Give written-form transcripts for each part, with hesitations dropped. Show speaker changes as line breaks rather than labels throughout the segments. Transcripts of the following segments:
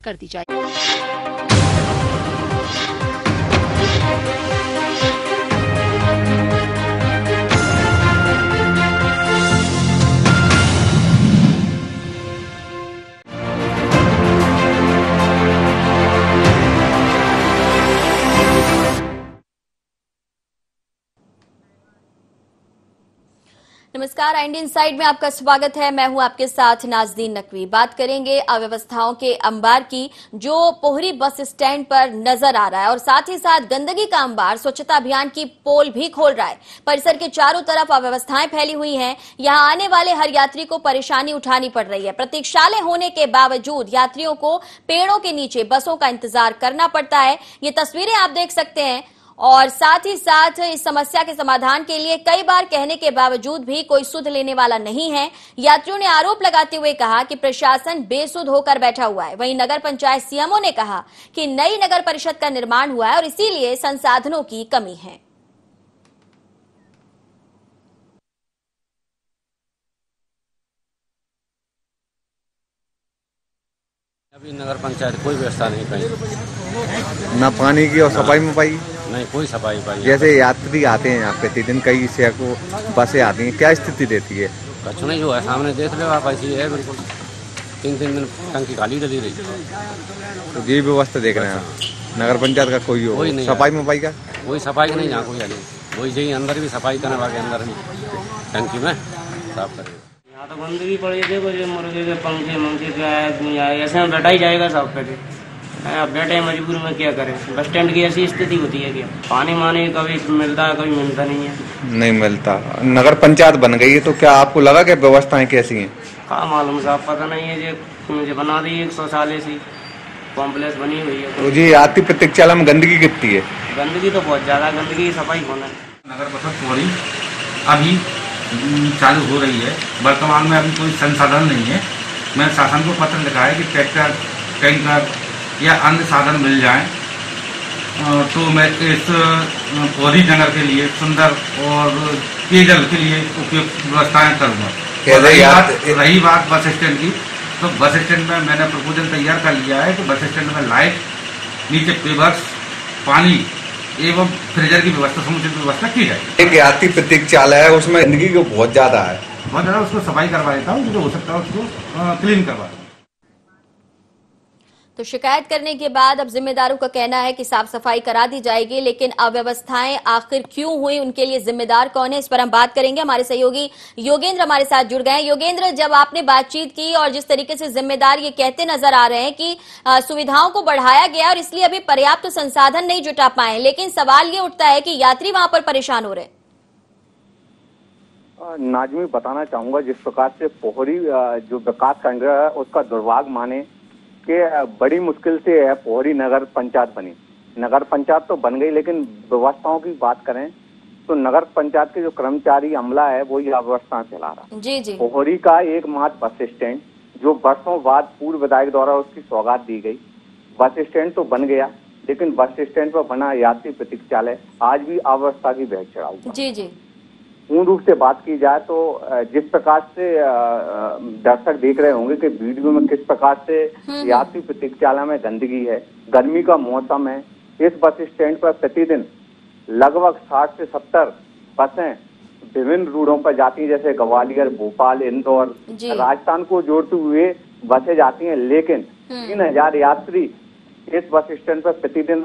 कर दी जाएगी। नमस्कार, इंडियन इनसाइड में आपका स्वागत है। मैं हूं आपके साथ नाज़रीन नकवी। बात करेंगे अव्यवस्थाओं के अंबार की जो पोहरी बस स्टैंड पर नजर आ रहा है और साथ ही साथ गंदगी का अंबार स्वच्छता अभियान की पोल भी खोल रहा है। परिसर के चारों तरफ अव्यवस्थाएं फैली हुई हैं। यहां आने वाले हर यात्री को परेशानी उठानी पड़ रही है। प्रतीक्षालय होने के बावजूद यात्रियों को पेड़ों के नीचे बसों का इंतजार करना पड़ता है। ये तस्वीरें आप देख सकते हैं और साथ ही साथ इस समस्या के समाधान के लिए कई बार कहने के बावजूद भी कोई सुध लेने वाला नहीं है। यात्रियों ने आरोप लगाते हुए कहा कि प्रशासन बेसुध होकर बैठा हुआ है। वहीं नगर पंचायत सीएमओ ने कहा कि नई नगर परिषद का निर्माण हुआ है और इसीलिए संसाधनों की कमी है।
अभी नगर पंचायत कोई व्यवस्था नहीं कहीं,
ना पानी की और सफाई में पाई
नहीं कोई सफाई पाई।
जैसे यात्री आते हैं यहाँ प्रतिदिन कई शहर को बसें आती हैं, क्या स्थिति रहती है?
कुछ नहीं जो है सामने देख लो आप, ऐसी है बिल्कुल। 3-3 दिन टंकी खाली डली रही।
तो ये व्यवस्था देख रहे हैं आप, नगर पंचायत का कोई हो सफाई में पाई का?
कोई सफाई नहीं, जहाँ कोई आने वही चाहिए अंदर भी सफाई करने वाले अंदर भी टंकी में साफ करें।
यहाँ तो गंदगी पड़ी है। देखो जो मुर्गे के पंखे मंखे क्या है, ऐसे में बैठा ही जाएगा सब पे। अब बैठे मजबूर में क्या करें। बस स्टैंड की ऐसी स्थिति होती है कि पानी माने कभी मिलता है कभी मिलता नहीं है।
नहीं मिलता। नगर पंचायत बन गई है तो क्या आपको लगा कि व्यवस्थाएं कैसी हैं?
कहाँ मालूम साहब, पता नहीं है। मुझे बना दी 100 साल ऐसी कॉम्प्लेक्स बनी हुई है।
तो जी यात्री प्रतीक्षालय में गंदगी कितनी है?
गंदगी तो बहुत ज्यादा, गंदगी सफाई होना है।
नगर परिषद पोहरी अभी चालू हो रही है। वर्तमान में अभी कोई संसाधन नहीं है। मैं शासन को पत्र लिखा है कि ट्रैक्टर, टैंकर या अन्य साधन मिल जाएं तो मैं इस पोहरी नगर के लिए सुंदर और पेयजल के लिए उपयुक्त व्यवस्थाएं करूँगा। रही बात बस स्टैंड की, तो बस स्टैंड में मैंने प्रपोजल तैयार कर लिया है कि बस स्टैंड में लाइट, नीचे पेवर्स, पानी एवं फ्रीजर की व्यवस्था, समुचित व्यवस्था की जाए।
एक यात्री प्रतीक्षालय है, उसमें गंदगी को बहुत ज्यादा है।
बहुत ज़्यादा उसको सफाई करवा देता हूँ, जो हो सकता है उसको क्लीन करवा दूँ।
तो शिकायत करने के बाद अब जिम्मेदारों का कहना है कि साफ सफाई करा दी जाएगी, लेकिन अव्यवस्थाएं आखिर क्यों हुई, उनके लिए जिम्मेदार कौन है, इस पर हम बात करेंगे। हमारे सहयोगी योगेंद्र हमारे साथ जुड़ गए हैं। योगेंद्र, जब आपने बातचीत की और जिस तरीके से जिम्मेदार ये कहते नजर आ रहे हैं कि सुविधाओं को बढ़ाया गया और इसलिए अभी पर्याप्त संसाधन नहीं जुटा पाए, लेकिन सवाल ये उठता है कि यात्री वहां पर परेशान हो रहे हैं।
नाजमी बताना चाहूंगा, जिस प्रकार से पोहरी जो विकास केंद्र है उसका दुर्भाग्य माने कि बड़ी मुश्किल से है पोहरी नगर पंचायत बनी। नगर पंचायत तो बन गई, लेकिन व्यवस्थाओं की बात करें तो नगर पंचायत के जो कर्मचारी अमला है वो ये अव्यवस्था फैला रहा।
जी जी।
पोहरी का एकमात्र बस स्टैंड जो वर्षों बाद पूर्व विधायक द्वारा उसकी सौगात दी गई, बस स्टैंड तो बन गया, लेकिन बस स्टैंड पर बना यात्री प्रतीक्षालय आज भी अव्यवस्था की भेंट चढ़ा हुआ।
जी जी।
पूर्ण रूप से बात की जाए तो जिस प्रकार से दर्शक देख रहे होंगे कि वीडियो में किस प्रकार से यात्री प्रतीक्षालय में गंदगी है, गर्मी का मौसम है। इस बस स्टैंड पर प्रतिदिन लगभग 60 से 70 बसें विभिन्न रूटों पर जाती हैं, जैसे ग्वालियर, भोपाल, इंदौर, राजस्थान को जोड़ते हुए बसें जाती हैं, लेकिन 3000 यात्री इस बस स्टैंड पर प्रतिदिन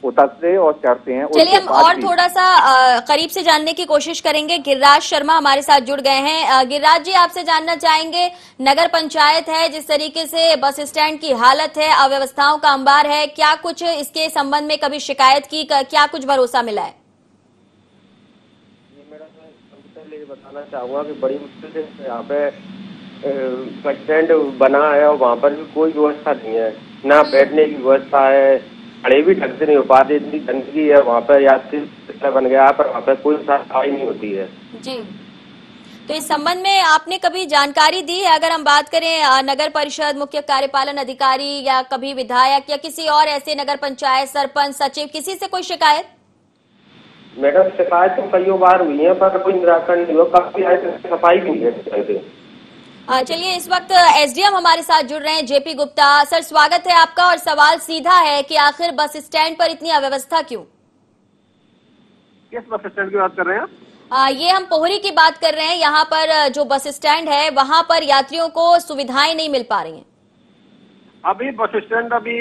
उतरते और चढ़ते हैं।
चलिए हम और थोड़ा सा करीब से जानने की कोशिश करेंगे। गिरिराज शर्मा हमारे साथ जुड़ गए हैं। गिरिराज जी, आपसे जानना चाहेंगे, नगर पंचायत है, जिस तरीके से बस स्टैंड की हालत है, अव्यवस्थाओं का अंबार है, क्या कुछ इसके संबंध में कभी शिकायत की, क्या कुछ भरोसा मिला है?
मैडम, मैं सबसे पहले ये बताना चाहूंगा कि बड़ी मुश्किल से यहाँ पे बस स्टैंड बना है और वहाँ पर भी कोई व्यवस्था नहीं है, ना बैठने की व्यवस्था है, खड़े भी ढंग से नहीं हो पाते, इतनी गंदगी है वहाँ पर। यात्री बन गया पर वहाँ पर कोई सफाई नहीं होती है। जी,
तो इस संबंध में आपने कभी जानकारी दी है? अगर हम बात करें नगर परिषद, मुख्य कार्यपालन अधिकारी या कभी विधायक या किसी और ऐसे नगर पंचायत, सरपंच, सचिव, किसी से कोई शिकायत?
मैडम, शिकायत तो कई बार हुई है पर कोई निराकरण नहीं हुआ। काफी सफाई भी नहीं है।
चलिए इस वक्त एसडीएम हमारे साथ जुड़ रहे हैं जेपी गुप्ता। सर स्वागत है आपका और सवाल सीधा है कि आखिर बस स्टैंड पर इतनी अव्यवस्था क्यों?
किस बस स्टैंड की बात कर रहे हैं आप?
ये हम पोहरी की बात कर रहे हैं। यहाँ पर जो बस स्टैंड है वहाँ पर यात्रियों को सुविधाएं नहीं मिल पा रही हैं।
अभी बस स्टैंड अभी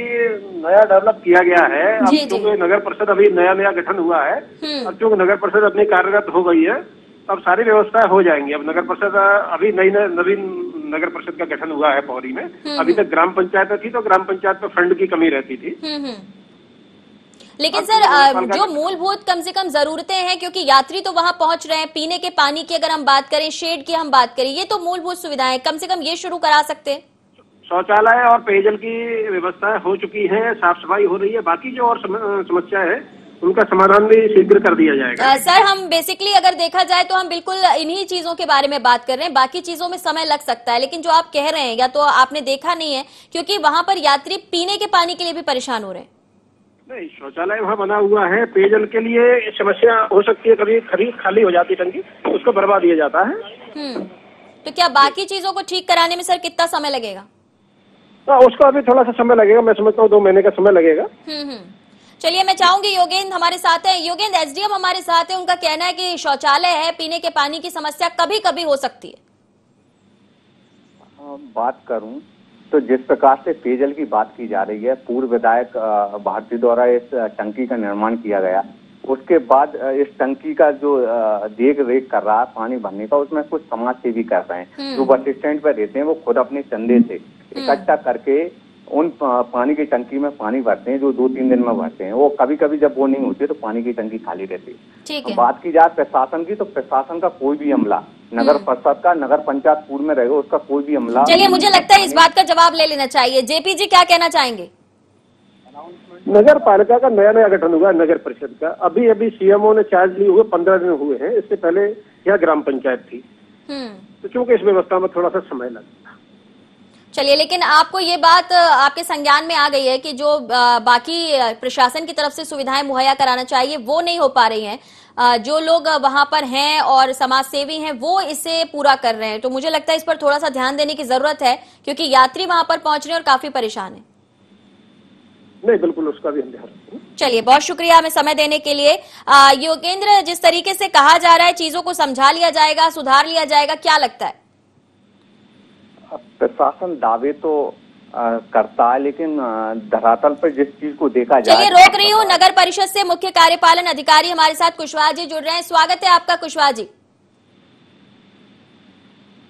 नया डेवलप किया गया है। अब क्योंकि नगर परिषद अभी नया गठन हुआ है, अब क्योंकि नगर परिषद अपनी कार्यरत हो गई है, अब सारी व्यवस्थाएं हो जाएंगी। अब नगर परिषद अभी नवीन नगर परिषद का गठन हुआ है पोहरी में। अभी तक ग्राम पंचायत थी तो ग्राम पंचायत में फंड की कमी रहती थी।
लेकिन सर जो मूलभूत कम से कम जरूरतें हैं, क्योंकि यात्री तो वहां पहुंच रहे हैं, पीने के पानी की अगर हम बात करें, शेड की हम बात करें, ये तो मूलभूत सुविधाएं कम से कम ये शुरू करा सकते हैं।
शौचालय और पेयजल की व्यवस्थाएं हो चुकी है, साफ सफाई हो रही है, बाकी जो और समस्या है उनका समाधान भी शीघ्र कर दिया जाएगा।
सर हम बेसिकली अगर देखा जाए तो हम बिल्कुल इन्हीं चीजों के बारे में बात कर रहे हैं, बाकी चीजों में समय लग सकता है। लेकिन जो आप कह रहे हैं या तो आपने देखा नहीं है, क्योंकि वहां पर यात्री पीने के पानी के लिए भी परेशान हो रहे हैं।
नहीं, शौचालय वहाँ बना हुआ है, पेयजल के लिए समस्या हो सकती है, कभी खाली हो जाती टंकी, उसको भरवा दिया जाता है।
तो क्या बाकी चीजों को ठीक कराने में सर कितना समय लगेगा?
उसका अभी थोड़ा सा समय लगेगा, मैं समझता हूँ 2 महीने का समय लगेगा।
चलिए मैं चाहूंगी योगेंद्र हमारे साथ है। योगेंद्र एसडीएम हमारे साथ है, उनका कहना है कि शौचालय है, पीने के पानी की समस्या कभी कभी हो सकती है।
बात करूं तो जिस प्रकार से पेयजल की बात की जा रही है, पूर्व विधायक भारती द्वारा इस टंकी का निर्माण किया गया, उसके बाद इस टंकी का जो देख रेख कर रहा है पानी भरने का, उसमें कुछ समाज सेवी कर रहे हैं। जो बस स्टैंड पर रहते हैं वो खुद अपने चंदे से इकट्ठा करके उन पानी की टंकी में पानी भरते हैं, जो 2-3 दिन में भरते हैं। वो कभी कभी जब वो नहीं होती तो पानी की टंकी खाली रहती है। तो बात की जाए प्रशासन की, तो प्रशासन का कोई भी अमला, नगर परिषद का, नगर पंचायत पूर्व में रहेगा उसका कोई भी अमला।
चलिए मुझे लगता है इस बात का जवाब ले लेना चाहिए। जेपी जी क्या कहना चाहेंगे?
नगर पालिका का नया गठन हुआ है, नगर परिषद का। अभी सीएमओ ने चार्ज लिए हुए 15 दिन हुए हैं। इससे पहले यह ग्राम पंचायत थी, तो क्योंकि इस व्यवस्था में थोड़ा सा समय लगता।
चलिए, लेकिन आपको ये बात आपके संज्ञान में आ गई है कि जो बाकी प्रशासन की तरफ से सुविधाएं मुहैया कराना चाहिए वो नहीं हो पा रही हैं। जो लोग वहां पर हैं और समाज सेवी हैं वो इसे पूरा कर रहे हैं। तो मुझे लगता है इस पर थोड़ा सा ध्यान देने की जरूरत है, क्योंकि यात्री वहां पर पहुंच रहे हैं और काफी परेशान है।
नहीं, बिल्कुल उसका भी हम ध्यान रखेंगे।
चलिए, बहुत शुक्रिया हमें समय देने के लिए। योगेंद्र, जिस तरीके से कहा जा रहा है चीजों को समझा लिया जाएगा, सुधार लिया जाएगा, क्या लगता है?
प्रशासन दावे तो करता है, लेकिन धरातल पर जिस चीज को देखा जाए।
चलिए रोक रही हूँ, नगर परिषद से मुख्य कार्यपालन अधिकारी हमारे साथ कुशवाहा जी जुड़ रहे हैं। स्वागत है आपका कुशवाहा जी।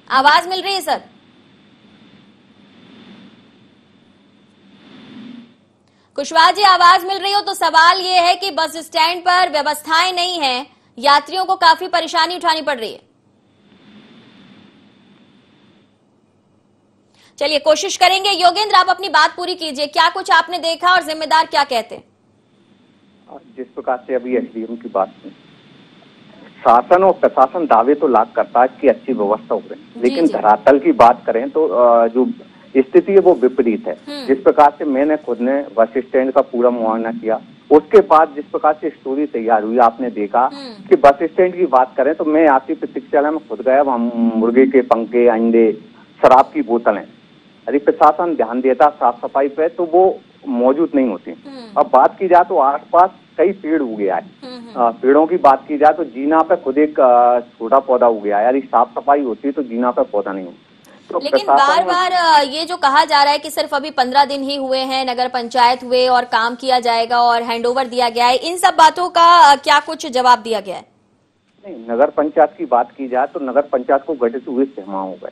आवाज मिल रही है सर? कुशवाहा जी आवाज मिल रही हो तो सवाल ये है कि बस स्टैंड पर व्यवस्थाएं नहीं है, यात्रियों को काफी परेशानी उठानी पड़ रही है। चलिए कोशिश करेंगे। योगेंद्र, आप अपनी बात पूरी कीजिए, क्या कुछ आपने देखा और जिम्मेदार क्या कहते हैं?
जिस प्रकार से अभी एसडीएम की बात की, शासन और प्रशासन दावे तो लाख करता है कि अच्छी व्यवस्था हो रही, लेकिन धरातल की बात करें तो जो स्थिति है वो विपरीत है। जिस प्रकार से मैंने खुद ने बस स्टैंड का पूरा मुआयना किया, उसके बाद जिस प्रकार से स्टोरी तैयार हुई, आपने देखा कि बस स्टैंड की बात करें तो मैं यात्री प्रतीक्षालय में खुद गया, वहाँ मुर्गे के पंखे, अंडे, शराब की बोतलें, यदि प्रशासन ध्यान देता साफ सफाई पे तो वो मौजूद नहीं होती। अब बात की जाए तो आसपास कई पेड़ उग गया है। पेड़ों की बात की जाए तो जीना पे खुद एक छोटा पौधा उग गया है, यदि साफ सफाई होती तो जीना पे पौधा नहीं होता। तो
लेकिन बार बार ये जो कहा जा रहा है कि सिर्फ अभी 15 दिन ही हुए हैं, नगर पंचायत हुए और काम किया जाएगा और हैंडओवर दिया गया है, इन सब बातों का क्या कुछ जवाब दिया गया है?
नहीं, नगर पंचायत की बात की जाए तो नगर पंचायत को गठित हुए 6 माह हो गए।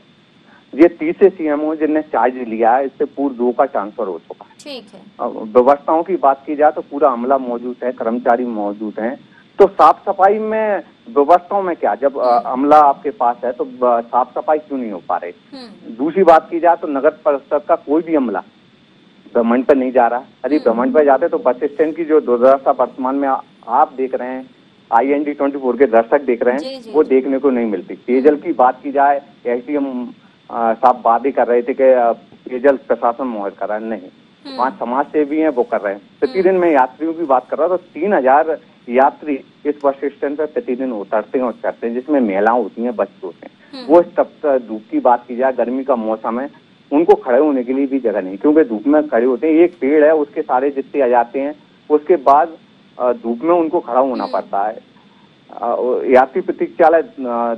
ये 30 सीएमओ जिनने चार्ज लिया है, इससे पूर्व 2 का ट्रांसफर हो चुका है।
ठीक है।
व्यवस्थाओं की बात की जाए तो पूरा अमला मौजूद है, कर्मचारी मौजूद हैं, तो साफ सफाई में व्यवस्थाओं में क्या, जब अमला आपके पास है तो साफ सफाई क्यों नहीं हो पा रही? दूसरी बात की जाए तो नगर परिषद का कोई भी अमला भ्रमण पर नहीं जा रहा। यदि भ्रमण पर जाते तो बस स्टैंड की जो दुर्दशा वर्तमान में आप देख रहे हैं, IND 24 के दर्शक देख रहे हैं, वो देखने को नहीं मिलती। पेयजल की बात की जाए, एसडीएम साहब बात ही कर रहे थे कि पेयजल प्रशासन मुहैया कर रहा है, नहीं, वहाँ समाज सेवी हैं वो कर रहे हैं। प्रतिदिन मैं यात्रियों की बात कर रहा था, तो 3000 यात्री इस बस स्टैंड पर प्रतिदिन उतरते हैं और चढ़ते हैं, जिसमें महिलाएं होती हैं, बच्चे होते हैं। वो धूप की बात की जाए, गर्मी का मौसम है, उनको खड़े होने के लिए भी जगह नहीं, क्योंकि धूप में खड़े होते हैं, एक पेड़ है उसके सारे जितने आ जाते हैं, उसके बाद धूप में उनको खड़ा होना पड़ता है। यात्री प्रतीक्षालय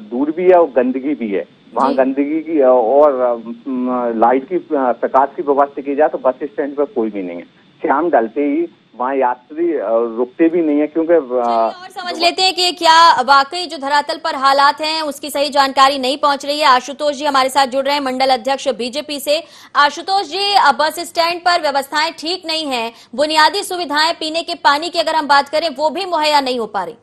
दूर भी है और गंदगी भी है, वहाँ गंदगी की और लाइट की प्रकाश की व्यवस्था की जाए तो बस स्टैंड पर कोई भी नहीं है। शाम ढलते ही वहाँ यात्री रुकते भी नहीं है, क्योंकि
और समझ लेते हैं कि क्या वाकई जो धरातल पर हालात हैं उसकी सही जानकारी नहीं पहुंच रही है। आशुतोष जी हमारे साथ जुड़ रहे हैं, मंडल अध्यक्ष बीजेपी से। आशुतोष जी, बस स्टैंड पर व्यवस्थाएं ठीक नहीं है, बुनियादी सुविधाएं पीने के पानी की अगर हम बात करें वो भी मुहैया नहीं हो पा रही।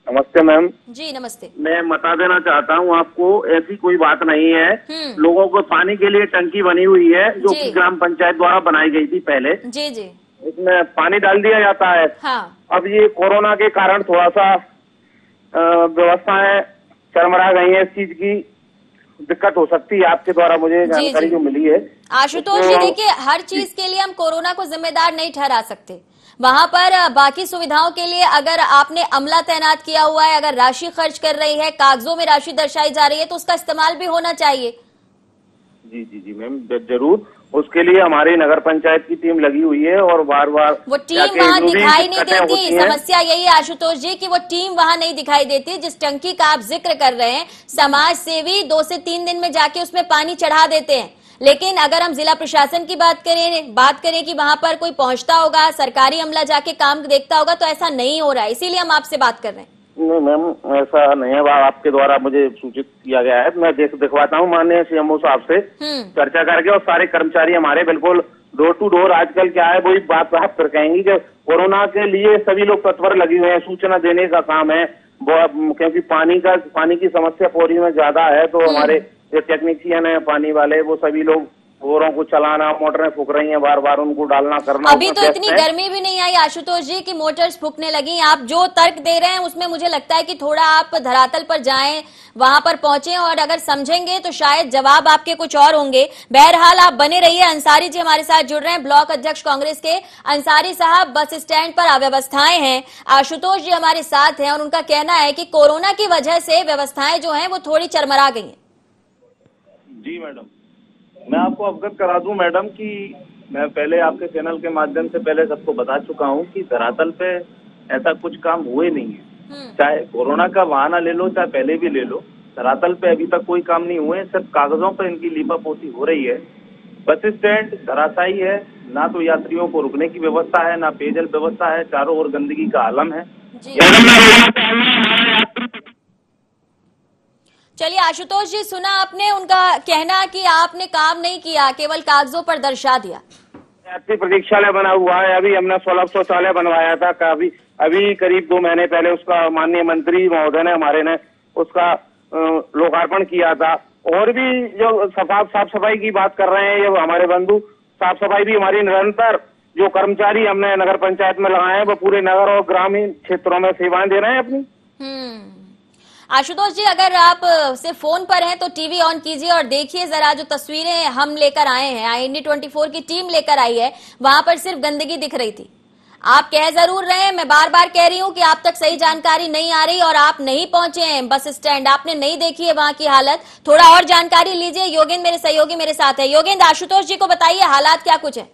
नमस्ते मैम।
जी नमस्ते।
मैं बता देना चाहता हूँ आपको, ऐसी कोई बात नहीं है। लोगों को पानी के लिए टंकी बनी हुई है जो कि ग्राम पंचायत द्वारा बनाई गई थी पहले।
जी जी।
इसमें पानी डाल दिया जाता है।
हाँ।
अब ये कोरोना के कारण थोड़ा सा व्यवस्थाएं चरमरा गई है, इस चीज की दिक्कत हो सकती है। आपके द्वारा मुझे जानकारी जो मिली है।
आशुतोष जी देखिए, हर चीज के लिए हम कोरोना को जिम्मेदार नहीं ठहरा सकते। वहां पर बाकी सुविधाओं के लिए अगर आपने अमला तैनात किया हुआ है, अगर राशि खर्च कर रही है, कागजों में राशि दर्शाई जा रही है, तो उसका इस्तेमाल भी होना चाहिए।
जी जी जी मैम, जरूर। उसके लिए हमारी नगर पंचायत की टीम लगी हुई है और बार बार
वो टीम वहाँ दिखाई नहीं देती। समस्या यही है आशुतोष जी कि वो टीम वहाँ नहीं दिखाई देती। जिस टंकी का आप जिक्र कर रहे हैं, समाज सेवी 2 से 3 दिन में जाके उसमें पानी चढ़ा देते हैं, लेकिन अगर हम जिला प्रशासन की बात करें कि वहां पर कोई पहुंचता होगा, सरकारी अमला जाके काम देखता होगा, तो ऐसा नहीं हो रहा है। इसीलिए हम आपसे बात कर रहे हैं।
नहीं मैम, ऐसा नहीं है, आपके द्वारा मुझे सूचित किया गया है। मैं दिखवाता हूँ माननीय सीएमओ साहब से चर्चा करके, और सारे कर्मचारी हमारे बिल्कुल डोर टू डोर। आजकल क्या है, वही बात आप फिर कहेंगी कि कोरोना के लिए सभी लोग तत्पर लगे हुए हैं, सूचना देने का काम है, क्योंकि पानी की समस्या पौड़ी में ज्यादा है। तो हमारे जो टेक्नीशियन है पानी वाले, वो सभी लोग बोरों को चलाना, मोटरें फूक रही हैं, बार बार उनको डालना करना।
अभी तो इतनी गर्मी भी नहीं आई आशुतोष जी कि मोटर्स फूकने लगी। आप जो तर्क दे रहे हैं उसमें मुझे लगता है कि थोड़ा आप धरातल पर जाएं, वहां पर पहुंचे, और अगर समझेंगे तो शायद जवाब आपके कुछ और होंगे। बहरहाल आप बने रहिए। अंसारी जी हमारे साथ जुड़ रहे हैं, ब्लॉक अध्यक्ष कांग्रेस के। अंसारी साहब, बस स्टैंड पर अव्यवस्थाएं हैं, आशुतोष जी हमारे साथ हैं और उनका कहना है कि कोरोना की वजह से व्यवस्थाएं जो है वो थोड़ी चरमरा गई है।
जी मैडम, मैं आपको अवगत करा दूं मैडम कि मैं पहले आपके चैनल के माध्यम से पहले सबको बता चुका हूं कि धरातल पे ऐसा कुछ काम हुए नहीं है। चाहे कोरोना का बहाना ले लो, चाहे पहले भी ले लो, धरातल पे अभी तक कोई काम नहीं हुए। सिर्फ कागजों पे इनकी लीपापोती हो रही है। बस स्टैंड धराशायी है, ना तो यात्रियों को रुकने की व्यवस्था है, ना पेयजल व्यवस्था है, चारों ओर गंदगी का आलम है।
चलिए आशुतोष जी, सुना आपने उनका कहना कि आपने काम नहीं किया, केवल कागजों पर दर्शा दिया।
यात्री प्रतीक्षालय बना हुआ है, अभी हमने 16 शौचालय बनवाया था। अभी करीब 2 महीने पहले उसका माननीय मंत्री महोदय ने हमारे ने उसका लोकार्पण किया था। और भी जो साफ सफाई की बात कर रहे हैं ये हमारे बंधु, साफ सफाई भी हमारी निरंतर जो कर्मचारी हमने नगर पंचायत में लगाए हैं वो पूरे नगर और ग्रामीण क्षेत्रों में सेवाएं दे रहे हैं अपनी।
आशुतोष जी, अगर आप सिर्फ फोन पर हैं तो टीवी ऑन कीजिए और देखिए जरा जो तस्वीरें हम लेकर आए हैं, IND24 की टीम लेकर आई है, वहां पर सिर्फ गंदगी दिख रही थी। आप कह जरूर रहे हैं, मैं बार बार कह रही हूं कि आप तक सही जानकारी नहीं आ रही और आप नहीं पहुंचे हैं बस स्टैंड, आपने नहीं देखी है वहां की हालत। थोड़ा और जानकारी लीजिए। योगेंद्र मेरे सहयोगी मेरे साथ है। योगेंद्र, आशुतोष जी को बताइए हालात क्या कुछ है।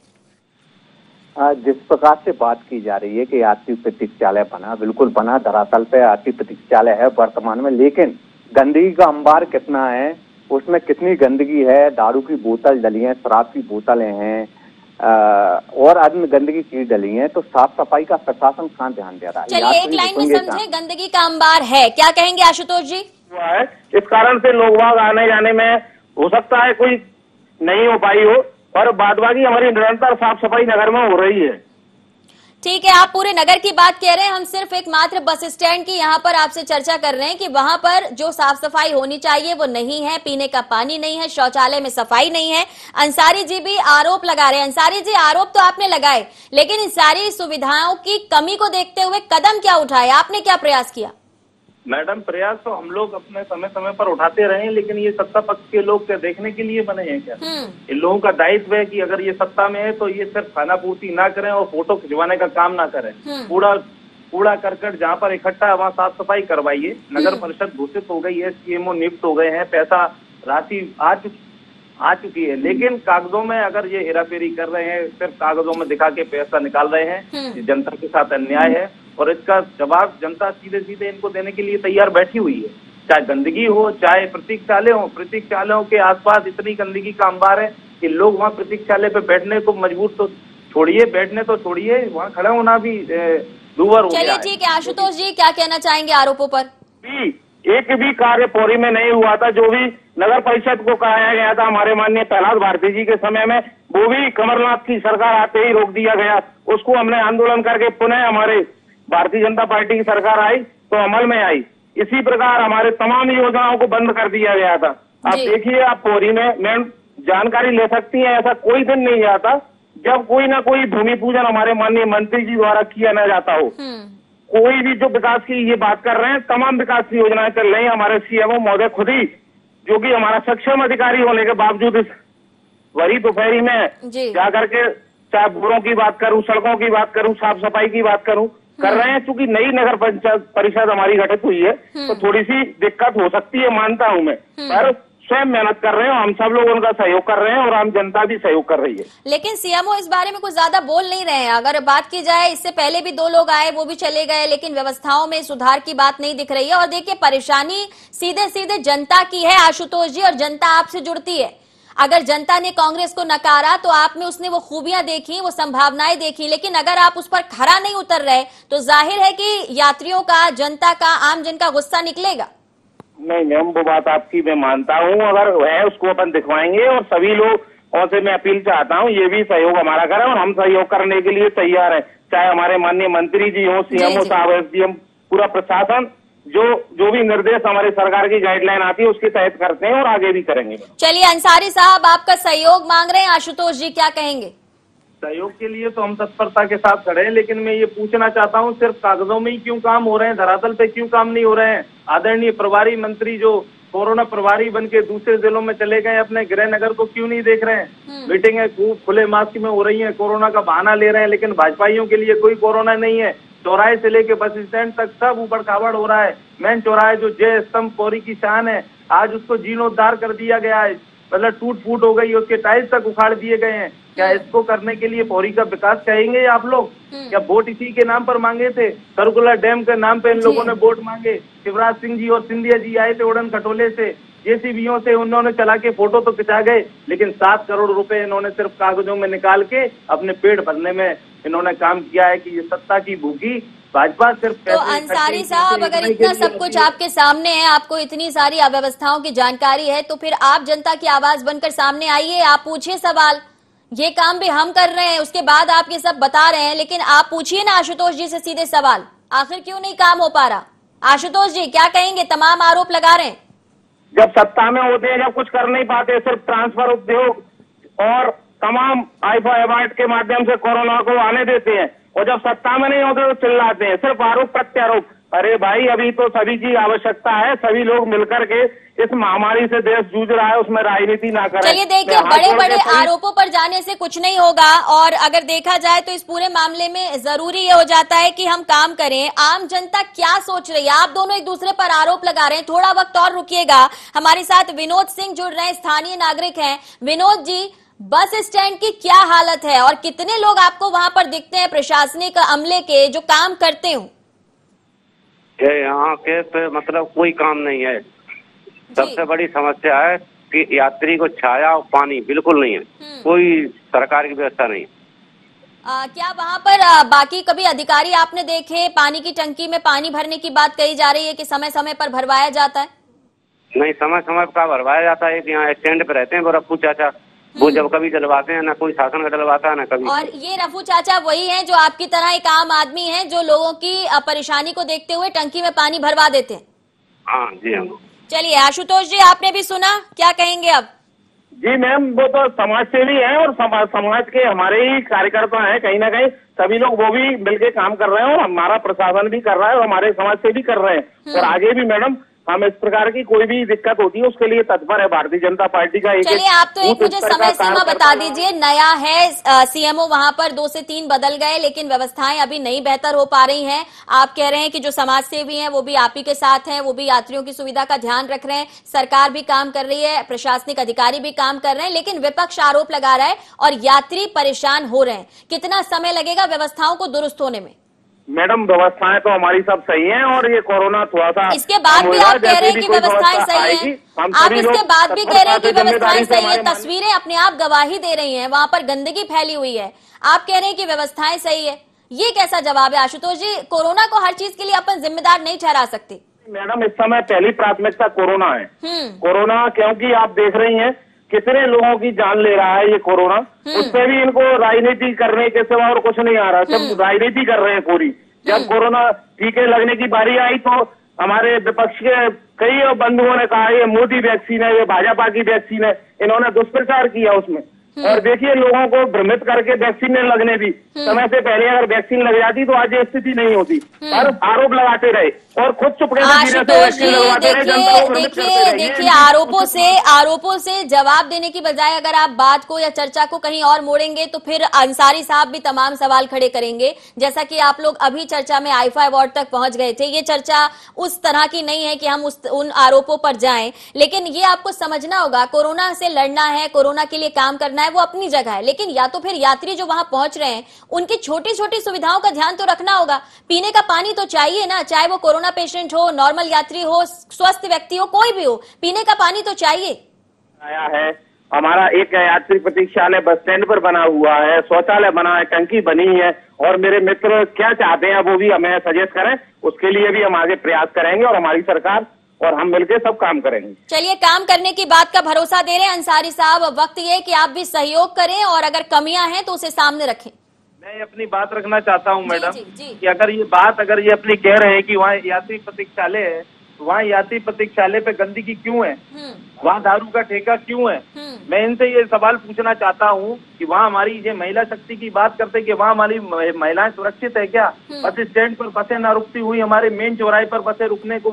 जिस प्रकार से बात की जा रही है कि यात्री प्रतीक्षालय बना, बिल्कुल बना, धरातल पे यात्री प्रतीक्षालय है वर्तमान में, लेकिन गंदगी का अंबार कितना है, उसमें कितनी गंदगी है। दारू की बोतल डली है, शराब की बोतलें हैं और अन्य गंदगी चीज डली है। तो साफ सफाई का प्रशासन कहाँ ध्यान दे रहा है?
चलिए एक लाइन में समझे, गंदगी का अंबार है, क्या कहेंगे आशुतोष जी?
इस कारण से लोग बाग आने जाने में हो सकता है कोई नहीं हो पाई हो, और बाद बाकी हमारी निरंतर साफ सफाई नगर में हो रही है।
ठीक है, आप पूरे नगर की बात कह रहे हैं, हम सिर्फ एक मात्र बस स्टैंड की यहाँ पर आपसे चर्चा कर रहे हैं कि वहां पर जो साफ सफाई होनी चाहिए वो नहीं है, पीने का पानी नहीं है, शौचालय में सफाई नहीं है। अंसारी जी भी आरोप लगा रहे हैं। अंसारी जी, आरोप तो आपने लगाए, लेकिन इन सारी सुविधाओं की कमी को देखते हुए कदम क्या उठाए, आपने क्या प्रयास किया?
मैडम, प्रयास तो हम लोग अपने समय समय पर उठाते रहे हैं, लेकिन ये सत्ता पक्ष के लोग क्या देखने के लिए बने हैं क्या? इन लोगों का दायित्व है कि अगर ये सत्ता में है तो ये सिर्फ खाना पूर्ति ना करें और फोटो खिंचवाने का काम ना करें, कूड़ा करकट जहाँ पर इकट्ठा है वहाँ साफ सफाई करवाइए। नगर परिषद घोषित हो गई है, सीएमओ नियुक्त हो गए हैं, पैसा राशि आ चुकी है, लेकिन कागजों में अगर ये हेराफेरी कर रहे हैं, सिर्फ कागजों में दिखा के पैसा निकाल रहे हैं, ये जनता के साथ अन्याय है और इसका जवाब जनता सीधे सीधे इनको देने के लिए तैयार बैठी हुई है। चाहे गंदगी हो, चाहे प्रतीक्षालयों के आसपास इतनी गंदगी का अंबार है कि लोग वहाँ प्रतीक्षालय पे बैठने को मजबूर, तो छोड़िए बैठने तो छोड़िए, वहाँ खड़ा होना भी दूभर हो गया।
चलिए ठीक है, आशुतोष जी क्या कहना चाहेंगे आरोपों पर?
एक भी कार्य पौरी में नहीं हुआ था। जो भी नगर परिषद को कराया गया था हमारे माननीय प्रहलाद भारती जी के समय में, वो भी कमलनाथ की सरकार आते ही रोक दिया गया। उसको हमने आंदोलन करके पुनः हमारे भारतीय जनता पार्टी की सरकार आई तो अमल में आई। इसी प्रकार हमारे तमाम योजनाओं को बंद कर दिया गया था। आप देखिए, आप पौरी में मैम जानकारी ले सकती हैं, ऐसा कोई दिन नहीं आता जब कोई ना कोई भूमि पूजन हमारे माननीय मंत्री जी द्वारा किया न जाता हो। कोई भी जो विकास की ये बात कर रहे हैं, तमाम विकास की योजनाएं चल रही है। हमारे सीएमओ महोदय खुद ही, जो कि हमारा सक्षम अधिकारी होने के बावजूद, इस वरी दोपहरी में जा करके चाहे बोरों की बात करूं, सड़कों की बात करूं, साफ सफाई की बात करूं, कर रहे हैं। चूंकि नई नगर पंचायत परिषद हमारी गठित हुई है तो थोड़ी सी दिक्कत हो सकती है, मानता हूं मैं, पर स्वयं मेहनत कर रहे हैं, हम सब लोग उनका सहयोग कर रहे हैं और आम जनता भी सहयोग कर रही है।
लेकिन सीएमओ इस बारे में कुछ ज्यादा बोल नहीं रहे हैं। अगर बात की जाए, इससे पहले भी 2 लोग आए, वो भी चले गए, लेकिन व्यवस्थाओं में सुधार की बात नहीं दिख रही है। और देखिए, परेशानी सीधे सीधे जनता की है आशुतोष जी, और जनता आपसे जुड़ती है। अगर जनता ने कांग्रेस को नकारा तो आप में उसने वो खूबियां देखी, वो संभावनाएं देखी, लेकिन अगर आप उस पर खरा नहीं उतर रहे तो जाहिर है कि यात्रियों का, जनता का, आम जन का गुस्सा निकलेगा।
नहीं मैम, वो बात आपकी मैं मानता हूँ, अगर है उसको अपन दिखवाएंगे और सभी लोग और से मैं अपील चाहता हूँ ये भी सहयोग हमारा करें और हम सहयोग करने के लिए तैयार हैं। चाहे हमारे माननीय मंत्री जी हो, सीएमओ साहब, एसडीएम, पूरा प्रशासन, जो भी निर्देश हमारे सरकार की गाइडलाइन आती है उसके तहत करते हैं और आगे भी करेंगे।
चलिए, अंसारी साहब आपका सहयोग मांग रहे हैं, आशुतोष जी क्या कहेंगे?
सहयोग के लिए तो हम तत्परता के साथ खड़े हैं, लेकिन मैं ये पूछना चाहता हूँ, सिर्फ कागजों में ही क्यों काम हो रहे हैं, धरातल पे क्यों काम नहीं हो रहे हैं? आदरणीय प्रभारी मंत्री जो कोरोना प्रभारी बन के दूसरे जिलों में चले गए, अपने गृह नगर को क्यों नहीं देख रहे हैं? मीटिंगें खूब खुले मास्क में हो रही है, कोरोना का बहाना ले रहे हैं, लेकिन भाजपाइयों के लिए कोई कोरोना नहीं है। चौराहे से लेके बस स्टैंड तक सब ऊबड़ खाबड़ हो रहा है। मेन चौराहे जो जय स्तंभ पौरी की शान है, आज उसको जीर्णोद्धार कर दिया गया है, मतलब टूट फूट हो गई, उसके टाइल्स तक उखाड़ दिए गए हैं। क्या इसको करने के लिए पौरी का विकास चाहेंगे आप लोग? क्या वोट इसी के नाम पर मांगे थे? सर्कुलर डैम के नाम पे इन लोगों ने वोट मांगे। शिवराज सिंह जी और सिंधिया जी आए थे उड़न खटोले से, जेसीबीओं से उन्होंने चला के फोटो तो खिंचा गए, लेकिन 7 करोड़ रुपए इन्होंने सिर्फ कागजों में निकाल के अपने पेट भरने में इन्होंने काम किया है कि ये सत्ता की भूखी भाजपा सिर्फ।
तो अंसारी साहब, अगर इतना सब कुछ आपके सामने है, आपको इतनी सारी अव्यवस्थाओं की जानकारी है, तो फिर आप जनता की आवाज बनकर सामने आइए, आप पूछिए सवाल। ये काम भी हम कर रहे हैं, उसके बाद आप ये सब बता रहे हैं, लेकिन आप पूछिए ना आशुतोष जी से सीधे सवाल, आखिर क्यों नहीं काम हो पा रहा? आशुतोष जी क्या कहेंगे? तमाम आरोप लगा रहे हैं।
जब सत्ता में होते हैं, जब कुछ कर नहीं पाते, सिर्फ ट्रांसफर उद्योग और तमाम आईफा अवार्ड के माध्यम से कोरोना को आने देते हैं, और जब सत्ता में नहीं होते तो चिल्लाते हैं, सिर्फ आरोप प्रत्यारोप। अरे भाई, अभी तो सभी की आवश्यकता है, सभी लोग मिलकर के इस महामारी से देश जूझ रहा है, उसमें राजनीति ना करें।
चलिए देखिए, बड़े बड़े आरोपों पर जाने से कुछ नहीं होगा, और अगर देखा जाए तो इस पूरे मामले में जरूरी ये हो जाता है कि हम काम करें। आम जनता क्या सोच रही है? आप दोनों एक दूसरे पर आरोप लगा रहे हैं, थोड़ा वक्त और रुकिएगा। हमारे साथ विनोद सिंह जुड़ रहे हैं, स्थानीय नागरिक हैं। विनोद जी, बस स्टैंड की क्या हालत है और कितने लोग आपको वहां पर दिखते हैं प्रशासनिक अमले के जो काम करते हो?
यहाँ के पे मतलब कोई काम नहीं है। सबसे बड़ी समस्या है कि यात्री को छाया और पानी बिल्कुल नहीं है, कोई सरकार की व्यवस्था नहीं।
क्या वहाँ पर बाकी कभी अधिकारी आपने देखे? पानी की टंकी में पानी भरने की बात कही जा रही है कि समय समय पर भरवाया जाता है।
नहीं, समय समय पर भरवाया जाता है। यहाँ स्टैंड पे रहते हैं वो रफू चाचा, वो जब कभी डलवाते हैं, ना कोई शासन का डलवाता है ना कभी।
और ये रफू चाचा वही हैं जो आपकी तरह एक आम आदमी हैं, जो लोगों की परेशानी को देखते हुए टंकी में पानी भरवा देते हैं?
हाँ जी हाँ।
चलिए आशुतोष जी, आपने भी सुना, क्या कहेंगे अब?
जी मैम, वो तो समाज सेवी है और समाज के हमारे ही कार्यकर्ता हैं, कहीं ना कहीं सभी लोग वो भी मिलके काम कर रहे हैं और हमारा प्रशासन भी कर रहा है और हमारे समाज से भी कर रहे हैं। और आगे भी मैडम
हम इस प्रकार की कोई भी दिक्कत होती है उसके लिए तत्पर है भारतीय जनता पार्टी का।
चलिए, आप तो एक मुझे समय सीमा बता दीजिए। नया है सीएमओ, वहां पर 2 से 3 बदल गए, लेकिन व्यवस्थाएं अभी नहीं बेहतर हो पा रही हैं। आप कह रहे हैं कि जो समाज सेवी हैं वो भी आप ही के साथ हैं, वो भी यात्रियों की सुविधा का ध्यान रख रहे हैं, सरकार भी काम कर रही है, प्रशासनिक अधिकारी भी काम कर रहे हैं, लेकिन विपक्ष आरोप लगा रहा है और यात्री परेशान हो रहे हैं। कितना समय लगेगा व्यवस्थाओं को दुरुस्त होने में?
मैडम, व्यवस्थाएं तो हमारी सब सही हैं और ये कोरोना थोड़ा सा,
इसके बाद भी आप कह रहे हैं कि व्यवस्थाएं सही हैं। आप इसके बाद भी कह रहे हैं कि व्यवस्थाएं सही है। तस्वीरें अपने आप गवाही दे रही हैं, वहां पर गंदगी फैली हुई है, आप कह रहे हैं कि व्यवस्थाएं सही है। ये कैसा जवाब है आशुतोष जी? कोरोना को हर चीज के लिए अपन जिम्मेदार नहीं ठहरा सकते।
मैडम, इस समय पहली प्राथमिकता कोरोना है। कोरोना, क्योंकि आप देख रही हैं कितने लोगों की जान ले रहा है ये कोरोना। उससे भी इनको राजनीति करने के सिवा और कुछ नहीं आ रहा, सब राजनीति कर रहे हैं पूरी। जब कोरोना टीके लगने की बारी आई तो हमारे विपक्ष के कई बंधुओं ने कहा ये मोदी वैक्सीन है, ये भाजपा की वैक्सीन है, इन्होंने दुष्प्रचार किया उसमें। और देखिए, लोगों को भ्रमित करके वैक्सीन नहीं लगने दी। समय से पहले अगर वैक्सीन लग जाती तो आज ये स्थिति नहीं होती। पर आरोप लगाते रहे और खुद चुपके से वैक्सीन लगवाते रहे, जनता को भ्रमित करते रहे।
देखिए, आरोपों से जवाब देने की बजाय अगर आप बात को या चर्चा को कहीं और मोड़ेंगे तो फिर अंसारी साहब भी तमाम सवाल खड़े करेंगे। जैसा कि आप लोग अभी चर्चा में आईफा अवार्ड तक पहुंच गए थे, ये चर्चा उस तरह की नहीं है कि हम उन आरोपों पर जाएं, लेकिन ये आपको समझना होगा, कोरोना से लड़ना है, कोरोना के लिए काम करना है, वो अपनी जगह है, लेकिन या तो फिर यात्री जो वहां पहुंच रहे हैं उनकी छोटी छोटी सुविधाओं का ध्यान तो रखना होगा। पीने का पानी तो चाहिए ना, चाहे वो कोरोना पेशेंट हो, नॉर्मल यात्री हो, स्वस्थ व्यक्ति हो, कोई भी हो, पीने का पानी तो चाहिए।
आया है हमारा एक यात्री प्रतीक्षालय बस स्टैंड पर बना हुआ है, शौचालय बना है, टंकी बनी है, और मेरे मित्र क्या चाहते हैं वो भी हमें सजेस्ट करें, उसके लिए भी हम आगे प्रयास करेंगे और हमारी सरकार और हम मिलकर सब काम करेंगे।
चलिए, काम करने की बात का भरोसा दे रहे हैं अंसारी साहब। वक्त ये कि आप भी सहयोग करें और अगर कमियां हैं तो उसे सामने रखें।
मैं अपनी बात रखना चाहता हूं मैडम कि अगर ये अपनी कह रहे हैं कि वहाँ यात्री प्रतीक्षालय है, तो वहाँ यात्री प्रतीक्षालय पे गंदगी क्यों है, वहाँ दारू का ठेका क्यों है? मैं इनसे ये सवाल पूछना चाहता हूँ कि वहाँ हमारी ये महिला शक्ति की बात करते कि वहाँ हमारी महिलाएं सुरक्षित है क्या? बस स्टैंड पर बसें न रुकती हुई हमारे मेन चौराहे पर बसें रुकने को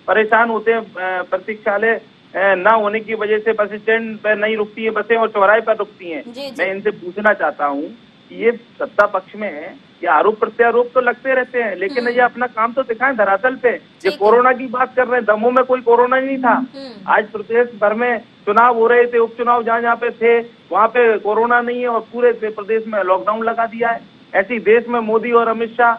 परेशान होते हैं, प्रतीक्षालय न होने की वजह से बस स्टैंड पर नहीं रुकती है बसें और चौराहे पर रुकती हैं। मैं इनसे पूछना चाहता हूँ कि ये सत्ता पक्ष में है, ये आरोप प्रत्यारोप तो लगते रहते हैं, लेकिन ये अपना काम तो दिखाएं धरातल पे। ये कोरोना की बात कर रहे हैं, दमोह में कोई कोरोना नहीं था। आज प्रदेश भर में चुनाव हो रहे थे, उपचुनाव जहाँ जहाँ पे थे वहाँ पे कोरोना नहीं है और पूरे प्रदेश में लॉकडाउन लगा दिया है। ऐसी देश में मोदी और अमित शाह,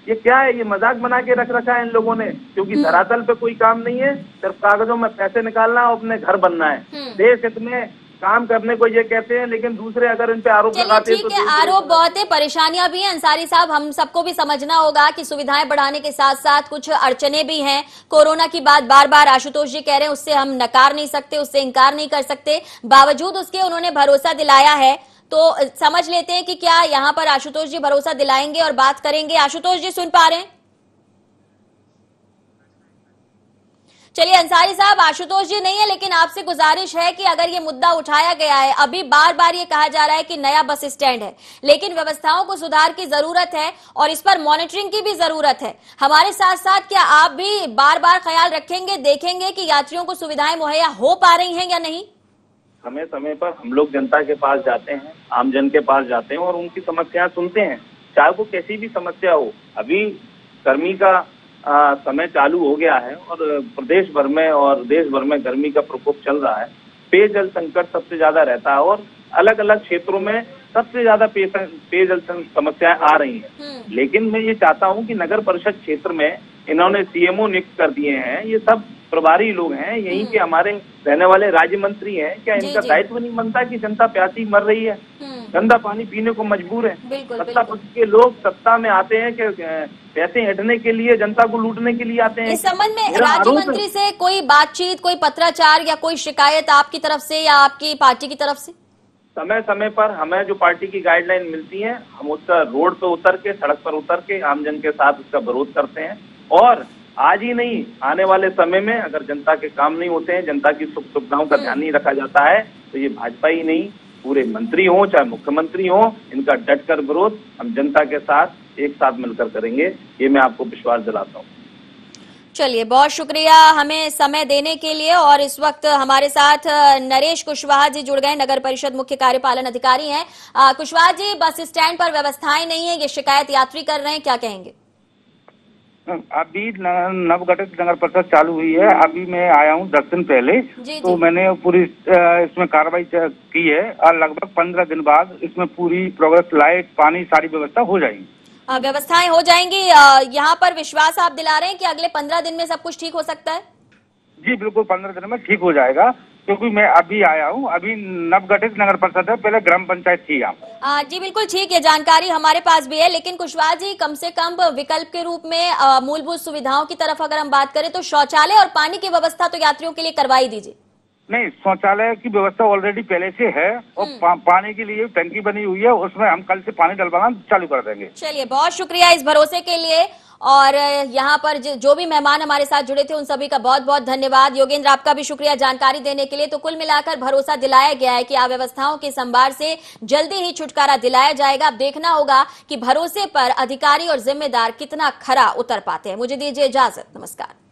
ये क्या है? ये मजाक बना के रख रखा है इन लोगों ने, क्योंकि धरातल पे कोई काम नहीं है, सिर्फ कागजों में पैसे निकालना और अपने घर बनना है। देश इतने काम करने को ये कहते हैं, लेकिन दूसरे अगर इन पे आरोप लगाते हैं तो
आरोप बहुत है, परेशानियां भी हैं अंसारी साहब। हम सबको भी समझना होगा कि सुविधाएं बढ़ाने के साथ साथ कुछ अड़चने भी हैं। कोरोना की बात बार बार आशुतोष जी कह रहे हैं, उससे हम नकार नहीं सकते, उससे इंकार नहीं कर सकते। बावजूद उसके उन्होंने भरोसा दिलाया है, तो समझ लेते हैं कि क्या यहाँ पर आशुतोष जी भरोसा दिलाएंगे और बात करेंगे। आशुतोष जी सुन पा रहे हैं? चलिए अंसारी साहब, आशुतोष जी नहीं है, लेकिन आपसे गुजारिश है कि अगर ये मुद्दा उठाया गया है, अभी बार बार ये कहा जा रहा है कि नया बस स्टैंड है, लेकिन व्यवस्थाओं को सुधार की जरूरत है और इस पर मॉनिटरिंग की भी जरूरत है। हमारे साथ साथ क्या आप भी बार बार ख्याल रखेंगे, देखेंगे कि यात्रियों को सुविधाएं मुहैया हो पा रही हैं या नहीं?
समय समय पर हम लोग जनता के पास जाते हैं, आम जन के पास जाते हैं और उनकी समस्याएं सुनते हैं, चाहे वो कैसी भी समस्या हो। अभी गर्मी का समय चालू हो गया है और प्रदेश भर में और देश भर में गर्मी का प्रकोप चल रहा है। पेयजल संकट सबसे ज्यादा रहता है और अलग अलग क्षेत्रों में सबसे ज्यादा पेयजल समस्याएं आ रही हैं। लेकिन मैं ये चाहता हूं कि नगर परिषद क्षेत्र में इन्होंने सीएमओ नियुक्त कर दिए हैं, ये सब प्रभारी लोग हैं, यहीं के हमारे रहने वाले राज्य मंत्री हैं। क्या इनका दायित्व नहीं बनता कि जनता प्यासी मर रही है, गंदा पानी पीने को मजबूर है? सत्ता पक्ष के लोग सत्ता में आते हैं कि पैसे हटने के लिए, जनता को लूटने के लिए आते हैं।
इस संबंध में राज्य मंत्री से कोई बातचीत, कोई पत्राचार या कोई शिकायत आपकी तरफ से या आपकी पार्टी की तरफ से?
समय समय पर हमें जो पार्टी की गाइडलाइन मिलती है, हम उसका रोड पे उतर के, सड़क पर उतर के आमजन के साथ उसका विरोध करते हैं। और आज ही नहीं, आने वाले समय में अगर जनता के काम नहीं होते हैं, जनता की सुख सुविधाओं का ध्यान नहीं रखा जाता है, तो ये भाजपा ही नहीं, पूरे मंत्री हो चाहे मुख्यमंत्री हो, इनका डटकर विरोध हम जनता के साथ एक साथ मिलकर करेंगे, ये मैं आपको विश्वास दिलाता हूँ।
चलिए, बहुत शुक्रिया हमें समय देने के लिए। और इस वक्त हमारे साथ नरेश कुशवाहा जी जुड़ गए, नगर परिषद मुख्य कार्यपालन अधिकारी हैं। कुशवाहा जी, बस स्टैंड पर व्यवस्थाएं नहीं है, ये शिकायत यात्री कर रहे हैं, क्या कहेंगे?
अभी नवगठित नगर परिषद चालू हुई है, अभी मैं आया हूँ 10 दिन पहले। तो मैंने पूरी इसमें कार्रवाई की है और लगभग 15 दिन बाद इसमें पूरी प्रोग्रेस, लाइट, पानी, सारी व्यवस्था हो जाएगी।
व्यवस्थाएं हो जाएंगी। यहाँ पर विश्वास आप दिला रहे हैं कि अगले 15 दिन में सब कुछ ठीक हो सकता है?
जी बिल्कुल, 15 दिन में ठीक हो जाएगा, क्योंकि मैं अभी आया हूँ। अभी नवगठित नगर परिषद है, पहले ग्राम पंचायत थी यहाँ।
जी बिल्कुल ठीक है, जानकारी हमारे पास भी है। लेकिन कुशवाहा जी, कम से कम विकल्प के रूप में मूलभूत सुविधाओं की तरफ अगर हम बात करें तो शौचालय और पानी की व्यवस्था तो यात्रियों के लिए करवाई दीजिए।
नहीं, शौचालय की व्यवस्था ऑलरेडी पहले से है और पानी के लिए टंकी बनी हुई है, उसमें हम कल से पानी डलवाना चालू कर देंगे।
चलिए, बहुत शुक्रिया इस भरोसे के लिए। और यहाँ पर जो भी मेहमान हमारे साथ जुड़े थे उन सभी का बहुत बहुत धन्यवाद। योगेंद्र, आपका भी शुक्रिया जानकारी देने के लिए। तो कुल मिलाकर भरोसा दिलाया गया है कि अव्यवस्थाओं के संभार से जल्दी ही छुटकारा दिलाया जाएगा। अब देखना होगा कि भरोसे पर अधिकारी और जिम्मेदार कितना खरा उतर पाते हैं। मुझे दीजिए इजाजत, नमस्कार।